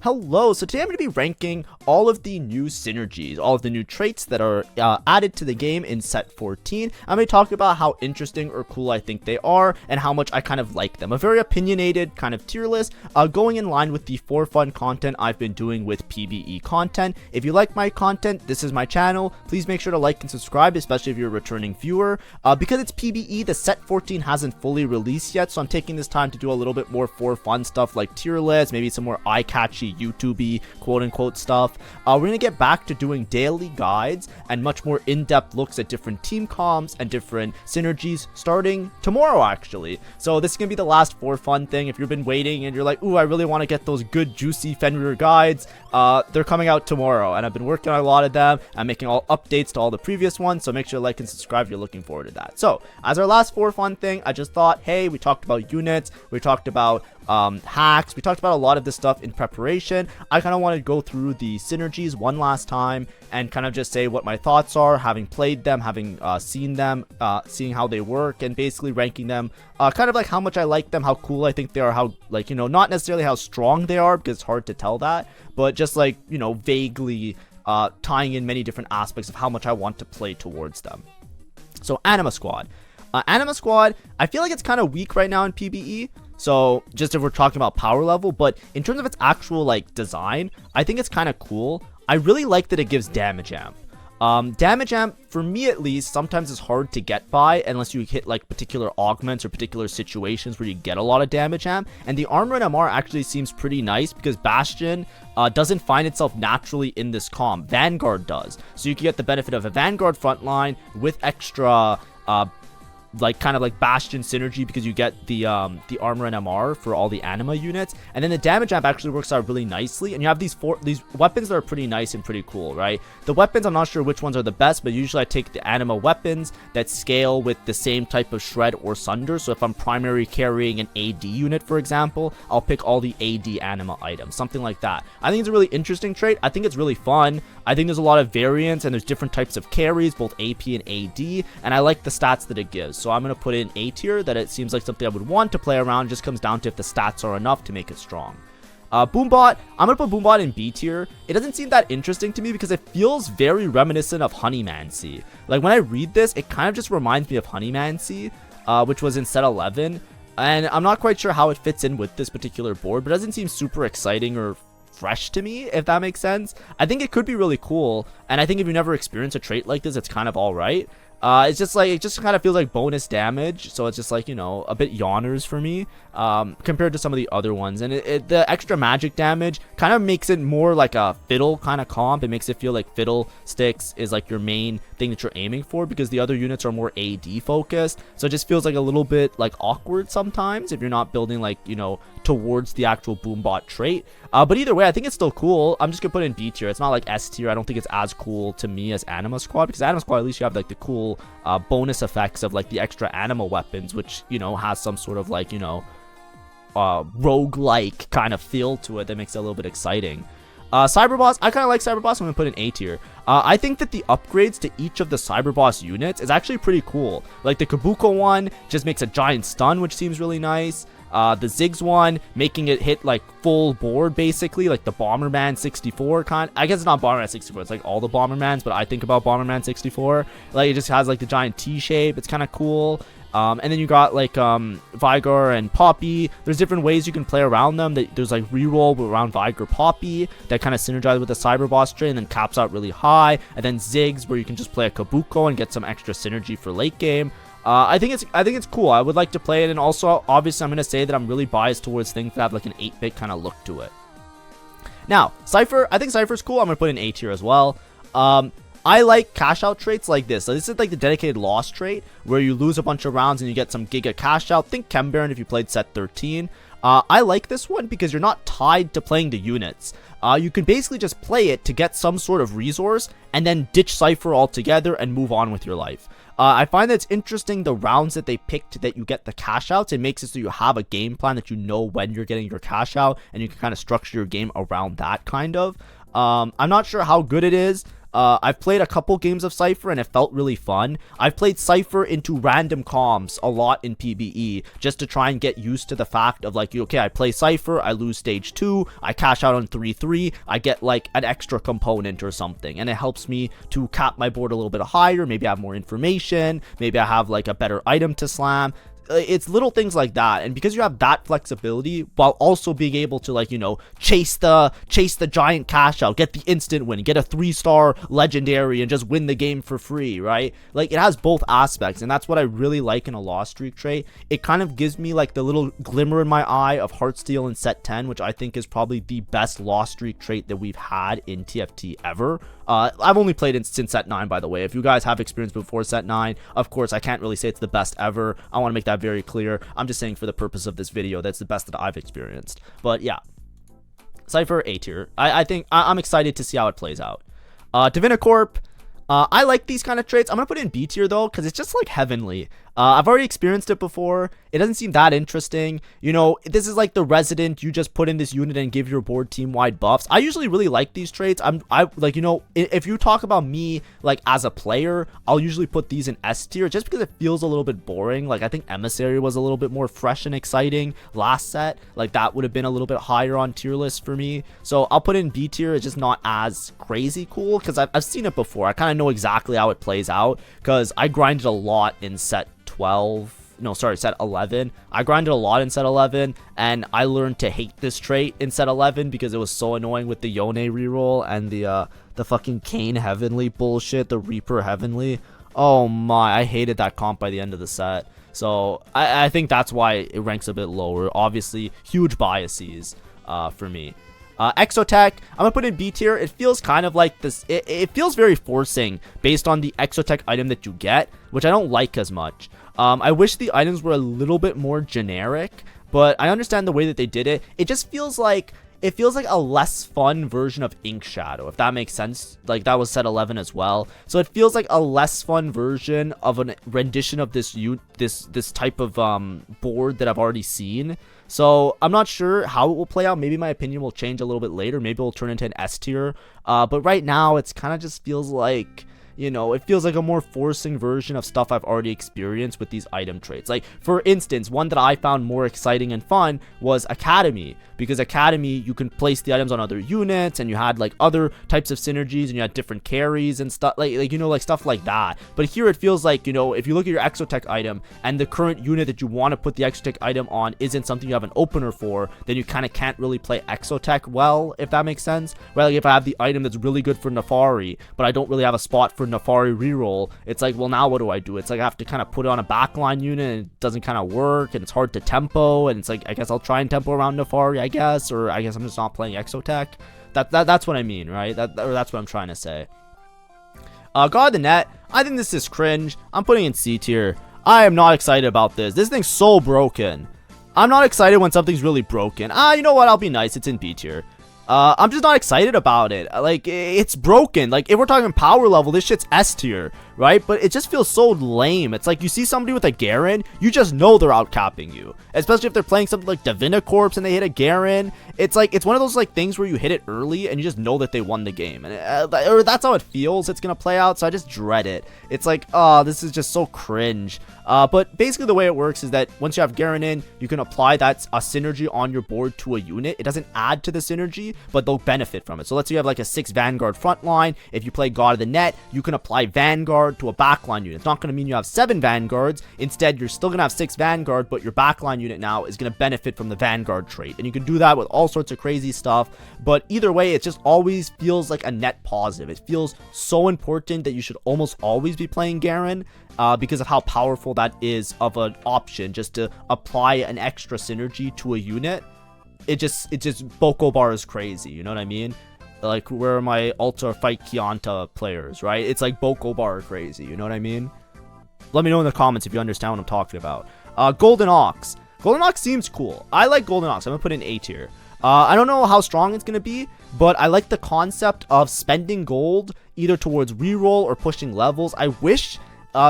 Hello, so today I'm going to be ranking all of the new synergies, all of the new traits that are added to the game in set 14. I'm going to talk about how interesting or cool I think they are and how much I kind of like them. A very opinionated kind of tier list, going in line with the for fun content I've been doing with PvE content. If you like my content, this is my channel. Please make sure to like and subscribe, especially if you're a returning viewer. Because it's PvE, the set 14 hasn't fully released yet, so I'm taking this time to do a little bit more for fun stuff like tier lists, maybe some more eye-catchy YouTube-y quote-unquote stuff. We're going to get back to doing daily guides and much more in-depth looks at different team comps and different synergies starting tomorrow, actually. So this is going to be the last for fun thing. If you've been waiting and you're like, ooh, I really want to get those good, juicy Fenrir guides, they're coming out tomorrow, and I've been working on a lot of them. I'm making all updates to all the previous ones, so make sure to like and subscribe if you're looking forward to that. So, as our last for fun thing, I just thought, hey, we talked about units, we talked about hacks, we talked about a lot of this stuff in preparation. I kind of want to go through the synergies one last time and kind of just say what my thoughts are, having played them, having seen them, seeing how they work, and basically ranking them, kind of like how much I like them, how cool I think they are, how, like, you know, not necessarily how strong they are, because it's hard to tell that, but just like, you know, vaguely tying in many different aspects of how much I want to play towards them. So Anima Squad. Anima Squad, I feel like it's kind of weak right now in PvE. So just if we're talking about power level, but in terms of its actual like design, I think it's kind of cool. I really like that it gives damage amp. Damage amp, for me at least, sometimes is hard to get by unless you hit like particular augments or particular situations where you get a lot of damage amp. And the armor and MR actually seems pretty nice because Bastion doesn't find itself naturally in this comp. Vanguard does. So you can get the benefit of a Vanguard frontline with extra like kind of like Bastion synergy because you get the armor and MR for all the anima units, and then the damage amp actually works out really nicely, and you have these weapons that are pretty nice and pretty cool, right? The weapons, I'm not sure which ones are the best, but usually I take the anima weapons that scale with the same type of shred or sunder. So if I'm primary carrying an AD unit, for example, I'll pick all the AD anima items, something like that. I think it's a really interesting trait. I think it's really fun. I think there's a lot of variance and there's different types of carries, both AP and AD, and I like the stats that it gives. So I'm going to put in A tier, that it seems like something I would want to play around. It just comes down to if the stats are enough to make it strong. Boombot, I'm going to put Boombot in B tier. It doesn't seem that interesting to me because it feels very reminiscent of Honeymancy. Like when I read this, it kind of just reminds me of Honeymancy, which was in set 11. And I'm not quite sure how it fits in with this particular board, but it doesn't seem super exciting or fresh to me, if that makes sense. I think it could be really cool, and I think if you never experienced a trait like this, it's kind of alright. It's just like, it just kind of feels like bonus damage, so it's just like, you know, a bit yawners for me, compared to some of the other ones. And the extra magic damage kind of makes it more like a Fiddle kind of comp. It makes it feel like Fiddlesticks is like your main thing that you're aiming for, because the other units are more AD focused, so it just feels like a little bit like awkward sometimes if you're not building like, you know, towards the actual Boombot trait. But either way, I think it's still cool. I'm just gonna put it in B tier. It's not like S tier. I don't think it's as cool to me as Anima Squad, because Anima Squad, at least you have like the cool bonus effects of like the extra anima weapons, which, you know, has some sort of like, you know, rogue-like kind of feel to it that makes it a little bit exciting. Cyberboss, I kind of like Cyberboss. I'm going to put in A tier. I think that the upgrades to each of the Cyberboss units is actually pretty cool. Like the Kabuko one just makes a giant stun, which seems really nice. The Ziggs one, making it hit like full board basically, like the Bomberman 64 kind. I guess it's not Bomberman 64, it's like all the Bombermans, but I think about Bomberman 64. Like it just has like the giant T shape. It's kind of cool. And then you got like Vigor and Poppy. There's different ways you can play around them. There's like reroll around Vigor Poppy that kind of synergize with the Cyberboss trait and then caps out really high. And then Ziggs, where you can just play a Kabuko and get some extra synergy for late game. I think it's cool. I would like to play it, and also obviously I'm gonna say that I'm really biased towards things that have like an 8-bit kind of look to it. Now Cypher, I think Cypher's cool. I'm gonna put in A tier as well. I like cash out traits like this. So this is like the dedicated loss trait where you lose a bunch of rounds and you get some giga cash out. Think Chembaron if you played set 13. I like this one because you're not tied to playing the units. You can basically just play it to get some sort of resource and then ditch Cypher altogether and move on with your life. I find that it's interesting the rounds that they picked that you get the cash outs. It makes it so you have a game plan that you know when you're getting your cash out, and you can kind of structure your game around that kind of. I'm not sure how good it is. I've played a couple games of Cypher and it felt really fun. I've played Cypher into random comms a lot in PvE just to try and get used to the fact of like, okay, I play Cypher, I lose stage 2, I cash out on 3-3, I get like an extra component or something, and it helps me to cap my board a little bit higher. Maybe I have more information, maybe I have like a better item to slam. It's little things like that, and because you have that flexibility while also being able to, like, you know, chase the giant cash out, get the instant win, get a 3-star legendary and just win the game for free, right? Like, it has both aspects, and that's what I really like in a lost streak trait. It kind of gives me like the little glimmer in my eye of Heartsteel in set 10, which I think is probably the best lost streak trait that we've had in TFT ever. I've only played it since set 9, by the way. If you guys have experience before set 9, of course, I can't really say it's the best ever. I want to make that very clear. I'm just saying for the purpose of this video, that's the best that I've experienced. But yeah, Cypher A tier. I think I'm excited to see how it plays out. Divinicorp. I like these kind of traits. I'm gonna put it in B tier though, because it's just like heavenly. I've already experienced it before. It doesn't seem that interesting. You know, this is like the resident. You just put in this unit and give your board team-wide buffs. I usually really like these traits. I like, you know, if you talk about me like as a player, I'll usually put these in S tier just because it feels a little bit boring. Like, I think Emissary was a little bit more fresh and exciting last set. Like, that would have been a little bit higher on tier list for me. So I'll put it in B tier. It's just not as crazy cool because I've seen it before. I kind of know exactly how it plays out because I grinded a lot in set 11. I grinded a lot in set 11, and I learned to hate this trait in set 11 because it was so annoying with the Yone reroll and the fucking Kane Heavenly bullshit, the Reaper Heavenly. Oh my, I hated that comp by the end of the set. So I think that's why it ranks a bit lower. Obviously, huge biases for me. Exotech, I'm gonna put in B tier. It feels kind of like this. It feels very forcing based on the Exotech item that you get, which I don't like as much. I wish the items were a little bit more generic, but I understand the way that they did it. It just feels like a less fun version of Ink Shadow, if that makes sense. Like, that was set 11 as well. So it feels like a less fun version of a rendition of this type of board that I've already seen. So I'm not sure how it will play out. Maybe my opinion will change a little bit later. Maybe it'll turn into an S tier. But right now, it's kind of just feels like, you know, it feels like a more forcing version of stuff I've already experienced with these item traits. Like, for instance, one that I found more exciting and fun was Academy, because Academy, you can place the items on other units, and you had like other types of synergies, and you had different carries and stuff like you know, like stuff like that. But here it feels like, you know, if you look at your Exotech item and the current unit that you want to put the Exotech item on isn't something you have an opener for, then you kind of can't really play Exotech well, if that makes sense. Right? Like, if I have the item that's really good for Nefari, but I don't really have a spot for Nefari reroll, it's like, well, now what do I do? It's like I have to kind of put it on a backline unit, and it doesn't kind of work, and it's hard to tempo, and it's like, I guess I'll try and tempo around Nefari, I guess, or I guess I'm just not playing Exotech. That's what I mean, right? That's what I'm trying to say. God of the Net, I think this is cringe. I'm putting in C tier. I am not excited about this. This thing's so broken. I'm not excited when something's really broken. You know what? I'll be nice. It's in B tier. I'm just not excited about it. Like, it's broken. Like, if we're talking power level, this shit's S tier, right? But it just feels so lame. It's like, you see somebody with a Garen, you just know they're outcapping you. Especially if they're playing something like Divinicorp and they hit a Garen. It's like, it's one of those like things where you hit it early and you just know that they won the game. And or that's how it feels it's gonna play out, so I just dread it. It's like, oh, this is just so cringe. But basically the way it works is that once you have Garen in, you can apply that synergy on your board to a unit. It doesn't add to the synergy, but they'll benefit from it. So let's say you have like a 6 Vanguard front line. If you play God of the Net, you can apply Vanguard to a backline unit. It's not going to mean you have 7 Vanguards. Instead, you're still going to have 6 Vanguard, but your backline unit now is going to benefit from the Vanguard trait. And you can do that with all sorts of crazy stuff. But either way, it just always feels like a net positive. It feels so important that you should almost always be playing Garen. Because of how powerful that is of an option, just to apply an extra synergy to a unit. It just Boko Bar is crazy, you know what I mean? Like, where are my Ultra Fight Kianta players, right? It's like Boko Bar crazy, you know what I mean? Let me know in the comments if you understand what I'm talking about. Golden Ox. Golden Ox seems cool. I like Golden Ox. I'm gonna put it in A tier. I don't know how strong it's gonna be, but I like the concept of spending gold either towards reroll or pushing levels. I wish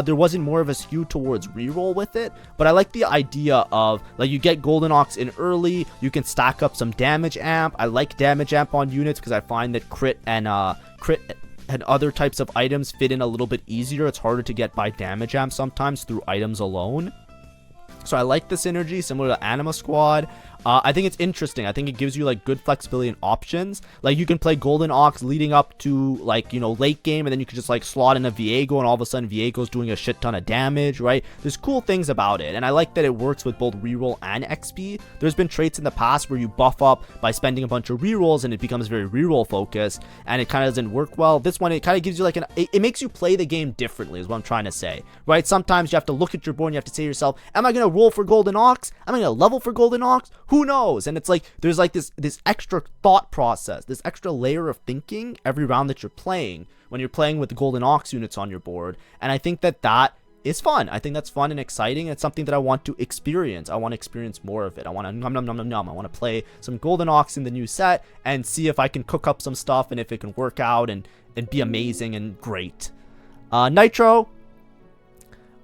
there wasn't more of a skew towards reroll with it, but I like the idea of, like, you get Golden Ox in early, you can stack up some damage amp. I like damage amp on units because I find that crit and other types of items fit in a little bit easier. It's harder to get by damage amp sometimes through items alone. So I like the synergy, similar to Anima Squad. I think it's interesting. I think it gives you like good flexibility and options. Like you can play Golden Ox leading up to like, you know, late game, and then you can just like slot in a Viego, and all of a sudden Viego's doing a shit ton of damage, right? There's cool things about it, and I like that it works with both reroll and XP. There's been traits in the past where you buff up by spending a bunch of rerolls, and it becomes very reroll focused, and it kind of doesn't work well. This one, it kind of gives you like it makes you play the game differently, is what I'm trying to say, right? Sometimes you have to look at your board and you have to say to yourself, am I going to roll for Golden Ox? Am I going to level for Golden Ox? Who knows? And it's like there's like this extra thought process, this extra layer of thinking every round that you're playing when you're playing with the Golden Ox units on your board. And I think that is fun. I think that's fun and exciting. It's something that I want to experience. I want to experience more of it. I want to nom nom nom nom nom. I want to play some Golden Ox in the new set and see if I can cook up some stuff and if it can work out and be amazing and great. Nitro.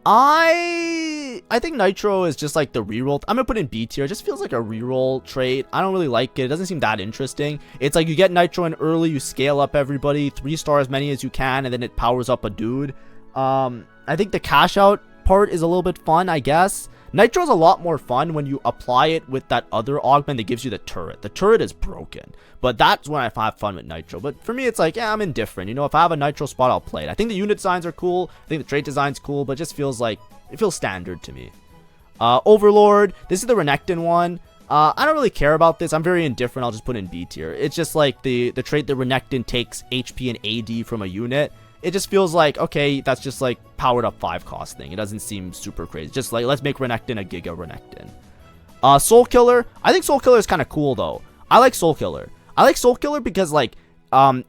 I think Nitro is just like the reroll. I'm gonna put in B tier. It just feels like a reroll trait. I don't really like it. It doesn't seem that interesting. It's like you get Nitro in early, you scale up everybody, 3-star as many as you can, and then it powers up a dude. I think the cash out part is a little bit fun, I guess. Nitro is a lot more fun when you apply it with that other augment that gives you the turret. The turret is broken, but that's when I have fun with Nitro. But for me, it's like, yeah, I'm indifferent. You know, if I have a Nitro spot, I'll play it. I think the unit designs are cool. I think the trait design's cool, but it just feels like, it feels standard to me. Overlord, this is the Renekton one. I don't really care about this. I'm very indifferent. I'll just put in B tier. It's just like the trait that Renekton takes HP and AD from a unit. It just feels like, okay, that's just like powered up 5 cost thing. It doesn't seem super crazy. Just like, let's make Renekton a Giga Renekton. Soul Killer. I think Soul Killer is kind of cool though. I like Soul Killer. I like Soul Killer because like,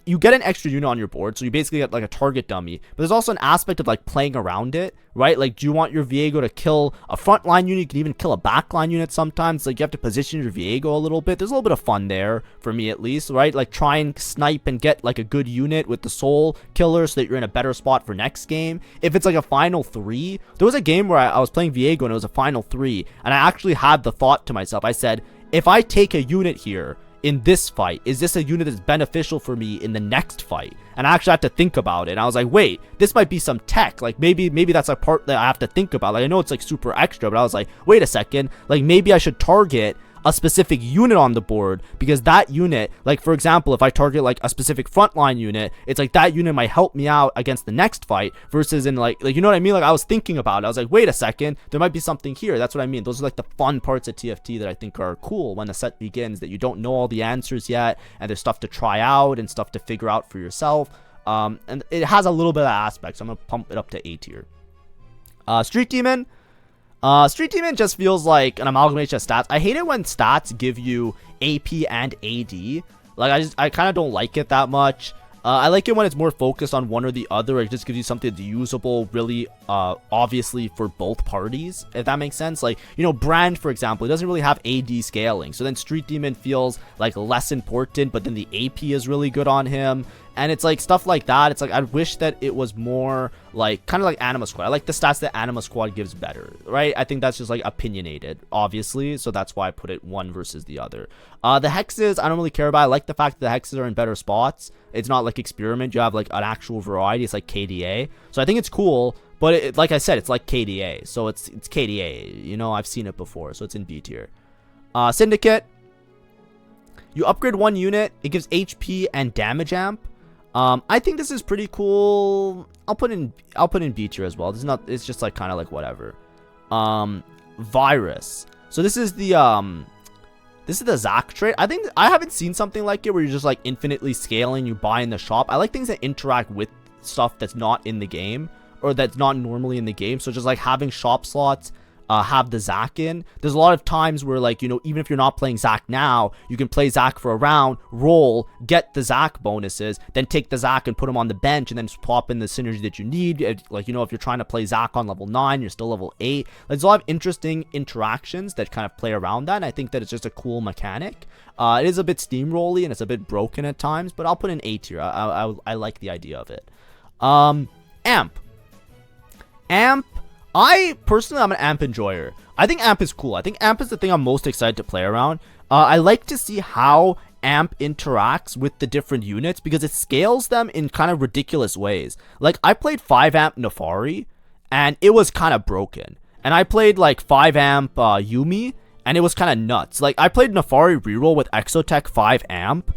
you get an extra unit on your board, so you basically get like a target dummy, but there's also an aspect of like playing around it, right? Like, do you want your Viego to kill a frontline unit? You can even kill a backline unit sometimes. Like, you have to position your Viego a little bit. There's a little bit of fun there, for me at least, right? Like, try and snipe and get like a good unit with the Soul Killer so that you're in a better spot for next game. If it's like a final 3, there was a game where I was playing Viego and it was a final 3, and I actually had the thought to myself, I said, if I take a unit here in this fight, is this a unit that's beneficial for me in the next fight? And I actually had to think about it. And I was like, wait, this might be some tech. Like, maybe that's a part that I have to think about. Like, I know it's like super extra, but I was like, wait a second. Like, maybe I should target a specific unit on the board, because that unit, like for example, if I target like a specific frontline unit, it's like that unit might help me out against the next fight, versus in like you know what I mean? Like, I was thinking about it. I was like, wait a second, there might be something here. That's what I mean. Those are like the fun parts of TFT that I think are cool when the set begins, that you don't know all the answers yet, and there's stuff to try out and stuff to figure out for yourself. And it has a little bit of aspects, so I'm gonna pump it up to A tier. Street Demon. Street Demon just feels like an amalgamation of stats. I hate it when stats give you AP and AD. Like, I kind of don't like it that much. I like it when it's more focused on one or the other. It just gives you something that's usable, really, obviously for both parties, if that makes sense. Like, you know, Brand, for example, it doesn't really have AD scaling. So then Street Demon feels like less important, but then the AP is really good on him. And it's like stuff like that. It's like, I wish that it was more like kind of like Anima Squad. I like the stats that Anima Squad gives better, right? I think that's just like opinionated, obviously. So that's why I put it one versus the other. The hexes, I don't really care about. I like the fact that the hexes are in better spots. It's not like Experiment. You have like an actual variety. It's like KDA. So I think it's cool. But like I said, it's like KDA. So it's KDA. You know, I've seen it before. So it's in B tier. Syndicate. You upgrade one unit. It gives HP and damage amp. I think this is pretty cool. I'll put in B tier as well. It's just like kind of like whatever. Virus. So this is the Zac trait. I think I haven't seen something like it where you're just like infinitely scaling, you buy in the shop. I like things that interact with stuff that's not in the game, or that's not normally in the game. So just like having shop slots have the Zac in. There's a lot of times where, like, you know, even if you're not playing Zac now, you can play Zac for a round, roll, get the Zac bonuses, then take the Zac and put him on the bench, and then just plop in the synergy that you need. Like, you know, if you're trying to play Zac on level 9, you're still level 8. Like, there's a lot of interesting interactions that kind of play around that, and I think that it's just a cool mechanic. It is a bit steamrolly, and it's a bit broken at times, but I'll put in A tier. I like the idea of it. Amp. I personally, I'm an Amp enjoyer. I think Amp is cool. I think Amp is the thing I'm most excited to play around. I like to see how amp interacts with the different units because it scales them in kind of ridiculous ways. Like, I played 5 amp Nefari, and it was kind of broken. And I played like 5 amp Yuumi, and it was kind of nuts. Like, I played Nefari reroll with Exotech 5 amp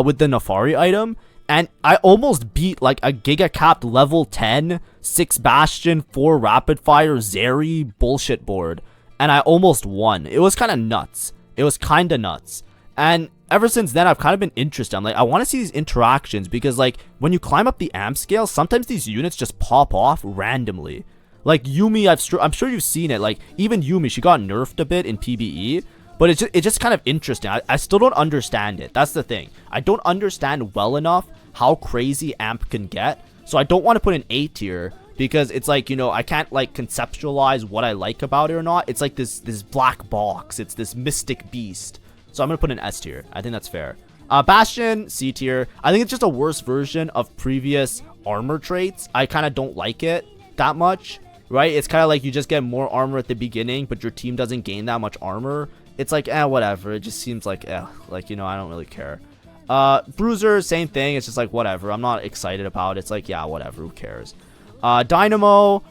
with the Nefari item, and I almost beat like a Giga Capped level 10, 6 Bastion, 4 Rapid Fire, Zeri bullshit board. And I almost won. It was kind of nuts. It was kind of nuts. And ever since then, I've kind of been interested. I'm like, I want to see these interactions because, like, when you climb up the amp scale, sometimes these units just pop off randomly. Like, Yuumi, I'm sure you've seen it. Like, even Yuumi, she got nerfed a bit in PvE. But it's just kind of interesting. I still don't understand it. That's the thing. I don't understand well enough how crazy amp can get. So I don't want to put an A tier because it's like, you know, I can't like conceptualize what I like about it or not. It's like this black box. It's this mystic beast. So I'm going to put an S tier. I think that's fair. Bastion, C tier. I think it's just a worse version of previous armor traits. I kind of don't like it that much, right? It's kind of like you just get more armor at the beginning, but your team doesn't gain that much armor. It's like, whatever. It just seems like, like, you know, I don't really care. Bruiser, same thing. It's just like, whatever. I'm not excited about it. It's like, yeah, whatever. Who cares? Dynamo.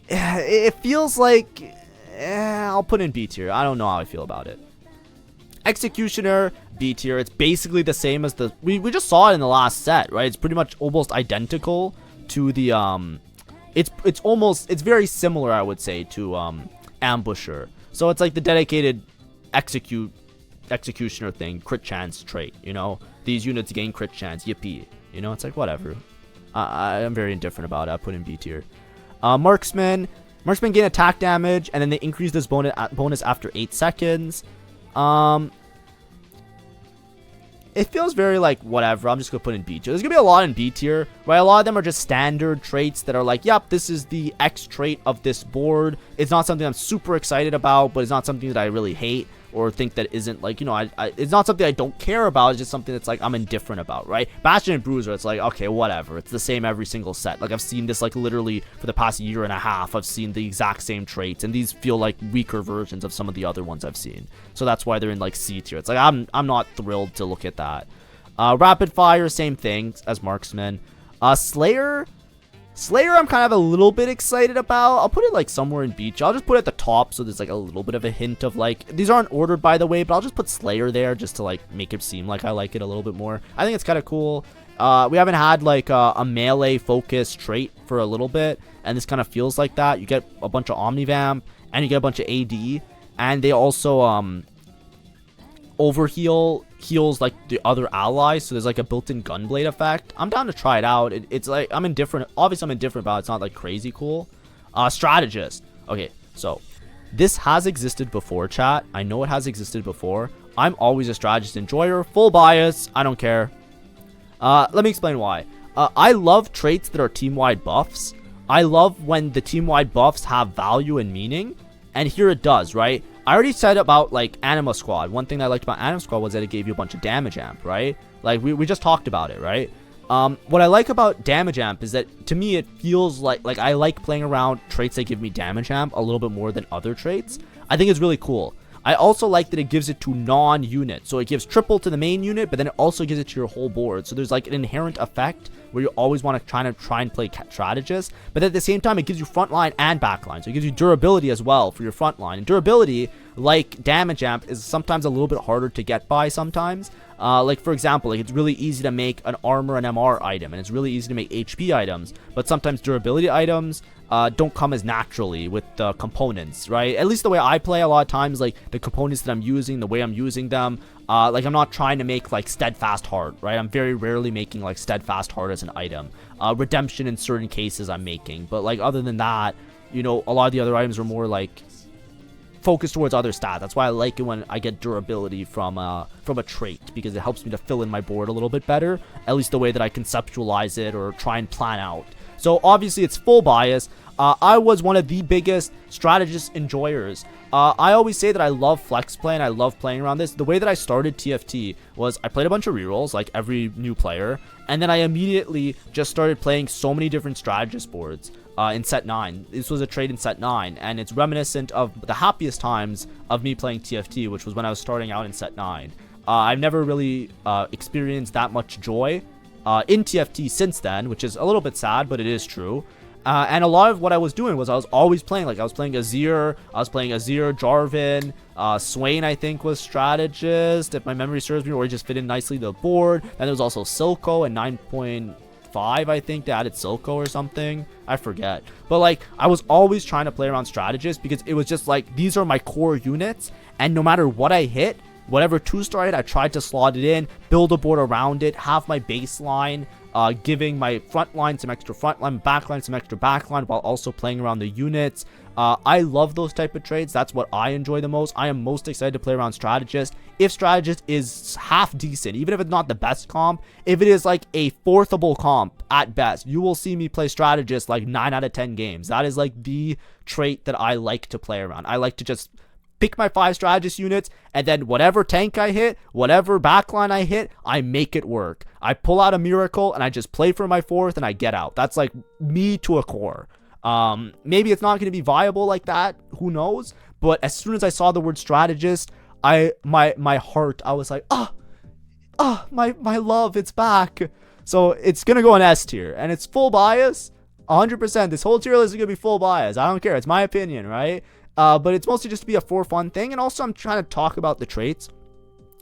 It feels like, I'll put in B tier. I don't know how I feel about it. Executioner, B tier. It's basically the same as the, we just saw it in the last set, right? It's pretty much almost identical to the, it's very similar, I would say, to, Ambusher. So it's like the dedicated executioner thing, crit chance trait, you know? These units gain crit chance, yippee. You know, it's like, whatever. I am very indifferent about it. I put in B tier. Marksman gain attack damage, and then they increase this bonus after 8 seconds. It feels very like, whatever. I'm just gonna put in B tier. There's gonna be a lot in B tier, right? A lot of them are just standard traits that are like, yep, this is the X trait of this board. It's not something I'm super excited about, but it's not something that I really hate or think that isn't like, you know, it's not something I don't care about. It's just something that's like I'm indifferent about, right? Bastion and Bruiser, it's like, okay, whatever. It's the same every single set. Like, I've seen this like literally for the past year and a half. I've seen the exact same traits, and these feel like weaker versions of some of the other ones I've seen. So that's why they're in like C tier. It's like I'm not thrilled to look at that. Rapid Fire, same thing as Marksman. Slayer, I'm kind of a little bit excited about. I'll put it like somewhere in beach. I'll just put it at the top so there's like a little bit of a hint of like, these aren't ordered by the way, but I'll just put Slayer there just to like make it seem like I like it a little bit more. I think it's kind of cool. We haven't had like a melee focused trait for a little bit, and this kind of feels like that. You get a bunch of Omnivamp and you get a bunch of AD, and they also overheal heals like the other allies, so there's like a built-in gunblade effect. I'm down to try it out. It's like, I'm indifferent. Obviously I'm indifferent about it. It's not like crazy cool. Strategist. Okay, so this has existed before, chat. I know it has existed before. I'm always a strategist enjoyer. Full bias. I don't care. Let me explain why. I love traits that are team-wide buffs. I love when the team-wide buffs have value and meaning, and here it does, right? I already said about like Anima Squad. One thing I liked about Anima Squad was that it gave you a bunch of damage amp, right? Like we just talked about it, right? What I like about damage amp is that to me it feels like I like playing around traits that give me damage amp a little bit more than other traits. I think it's really cool. I also like that it gives it to non-units. So it gives triple to the main unit, but then it also gives it to your whole board. So there's like an inherent effect where you always want to try and play strategist, but at the same time it gives you frontline and backline. So it gives you durability as well for your frontline. And durability, like damage amp, is sometimes a little bit harder to get by sometimes. Like for example, like it's really easy to make an armor and MR item, and it's really easy to make HP items, but sometimes durability items don't come as naturally with the components, right? At least the way I play a lot of times, like the components that I'm using, the way I'm using them, like I'm not trying to make like steadfast heart, right? I'm very rarely making like steadfast heart as an item. Redemption in certain cases I'm making, but like other than that, you know, a lot of the other items are more like focused towards other stats. That's why I like it when I get durability from a trait, because it helps me to fill in my board a little bit better, at least the way that I conceptualize it or try and plan out. So obviously it's full bias. I was one of the biggest strategist enjoyers. I always say that I love flex play and I love playing around this. The way that I started TFT was I played a bunch of rerolls like every new player, and then I immediately just started playing so many different strategist boards in set 9. This was a trade in set 9, and it's reminiscent of the happiest times of me playing TFT, which was when I was starting out in set 9. I've never really experienced that much joy in TFT since then, which is a little bit sad, but it is true. And a lot of what I was doing was I was always playing, like I was playing Azir, Jarvan, Swain I think was strategist, if my memory serves me, or he just fit in nicely to the board. And there was also Silco and 9.5, I think they added Silco or something, I forget. But like I was always trying to play around strategists because it was just like, these are my core units, and no matter what I hit, whatever 2-star I tried to slot it in, build a board around it, have my baseline, giving my front line some extra front line, back line some extra back line, while also playing around the units. I love those type of trades. That's what I enjoy the most. I am most excited to play around strategist. If strategist is half decent, even if it's not the best comp, if it is like a fourthable comp at best, you will see me play strategist like 9 out of 10 games. That is like the trait that I like to play around. I like to just pick my 5 strategist units, and then whatever tank I hit, whatever backline I hit, I make it work. I pull out a miracle and I just play for my 4th and I get out. That's like me to a core. Maybe it's not going to be viable like that, who knows, but as soon as I saw the word strategist, my heart, I was like, my love, it's back. So it's going to go in S tier, and it's full bias, 100%. This whole tier list is going to be full bias. I don't care. It's my opinion, right? But it's mostly just to be a for fun thing, and also I'm trying to talk about the traits.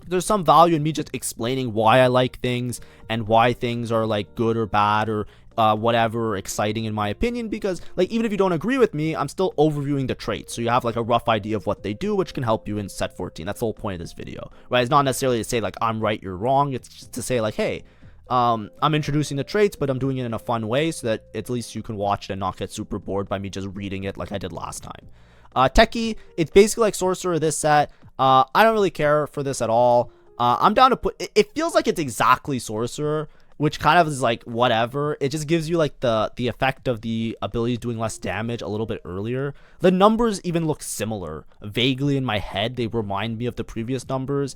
There's some value in me just explaining why I like things and why things are like good or bad or whatever, exciting in my opinion, because like even if you don't agree with me, I'm still overviewing the traits, so you have like a rough idea of what they do, which can help you in set 14. That's the whole point of this video, right? It's not necessarily to say like I'm right, you're wrong. It's just to say like, hey, I'm introducing the traits, but I'm doing it in a fun way so that at least you can watch it and not get super bored by me just reading it like I did last time. Techie, it's basically like Sorcerer this set. I don't really care for this at all. I'm down to put, it feels like it's exactly Sorcerer, which kind of is like whatever. It just gives you like the effect of the abilities doing less damage a little bit earlier. The numbers even look similar. Vaguely in my head, they remind me of the previous numbers.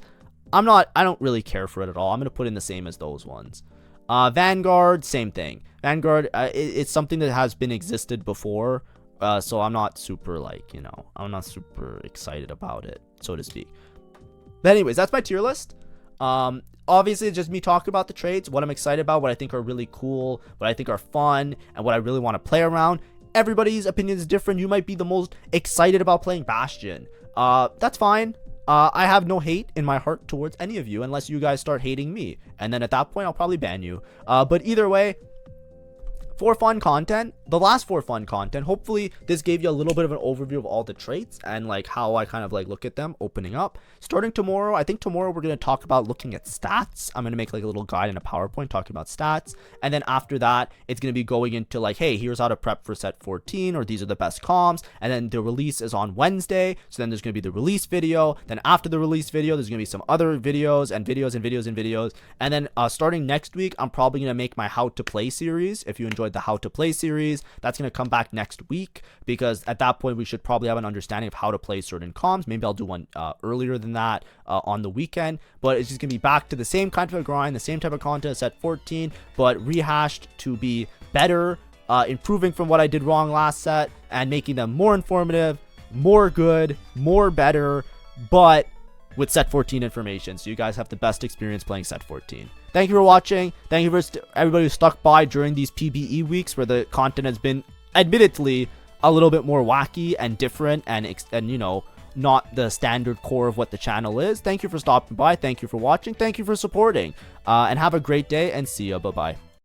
I don't really care for it at all. I'm going to put in the same as those ones. Vanguard, same thing. Vanguard, it's something that has been existed before. So I'm not super like, I'm not super excited about it, so to speak. But anyways, that's my tier list. Obviously it's just me talking about the traits, what I'm excited about, what I think are really cool, what I think are fun, and what I really want to play around. Everybody's opinion is different. You might be the most excited about playing Bastion. That's fine. I have no hate in my heart towards any of you unless you guys start hating me, and then at that point I'll probably ban you. But either way, for fun content, the last for fun content, hopefully this gave you a little bit of an overview of all the traits and like how I kind of like look at them opening up. Starting tomorrow, I think tomorrow we're going to talk about looking at stats. I'm going to make like a little guide in a PowerPoint talking about stats, and then after that it's going to be going into like, hey, here's how to prep for set 14, or these are the best comms. And then the release is on Wednesday, so then there's going to be the release video. Then after the release video there's going to be some other videos and videos, and then starting next week I'm probably going to make my how to play series. If you enjoyed the how to play series, that's going to come back next week, because at that point we should probably have an understanding of how to play certain comms. Maybe I'll do one earlier than that on the weekend, but it's just gonna be back to the same kind of a grind, the same type of content as set 14, but rehashed to be better, improving from what I did wrong last set and making them more informative, more good, more better, but with set 14 information, so you guys have the best experience playing set 14. Thank you for watching. Thank you for everybody who stuck by during these PBE weeks where the content has been admittedly a little bit more wacky and different and not the standard core of what the channel is. Thank you for stopping by. Thank you for watching. Thank you for supporting. And have a great day, and see ya. Bye-bye.